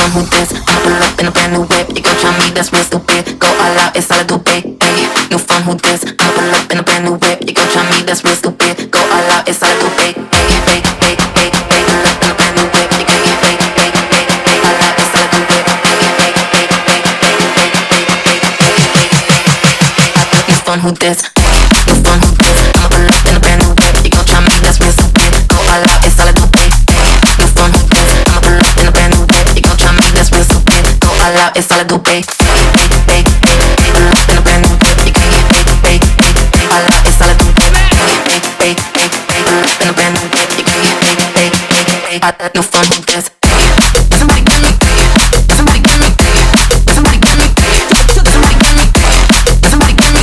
fun who this? I'ma pull up in a brand new whip. You gon' try me, that's real stupid. Go all out, it's all I do, babe. Hey, new fun who this? I'ma pull up in a brand new whip. You gon' try me, that's real stupid. Go all out, it's all I do, babe. Hey, hey, hey, hey, hey, pull up in a brand new whip. You gon' hey, hey, hey, hey, all out, it's all I do, babe. Hey, hey, hey, hey, hey, hey, hey, new fun who this? New fun who this? I'ma pull up in a brand new whip. You gon' try me, that's real stupid. Go all out, it's all I do, babe. New fun who this? I'ma pull up in a brand new whip. You gon' try me, that's real stupid. Go all out, it's all I do, babe. Hey, hey, hey, pull up in a brand new whip. You gon' hey, hey, hey, hey, all out, it's all I do, babe. Hey, hey, hey, hey, pull up in a brand new whip. You gon' hey, hey, hey, hey, hey, new fun who this? Somebody give me, somebody give me, somebody give me, somebody give me, somebody give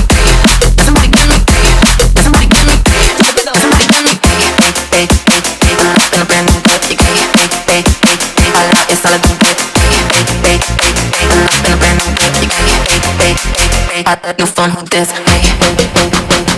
me, somebody give me, somebody give me, somebody give me, hey, hey, hey, hey, pull up in a brand new whip. You gon' hey, hey, hey, hey, all out, it's all I do, babe. Hey, hey, hey, hey, pull up in a brand new whip. You gon' hey, hey, hey, hey, hey, new fun who this? Hey, hey, hey, hey.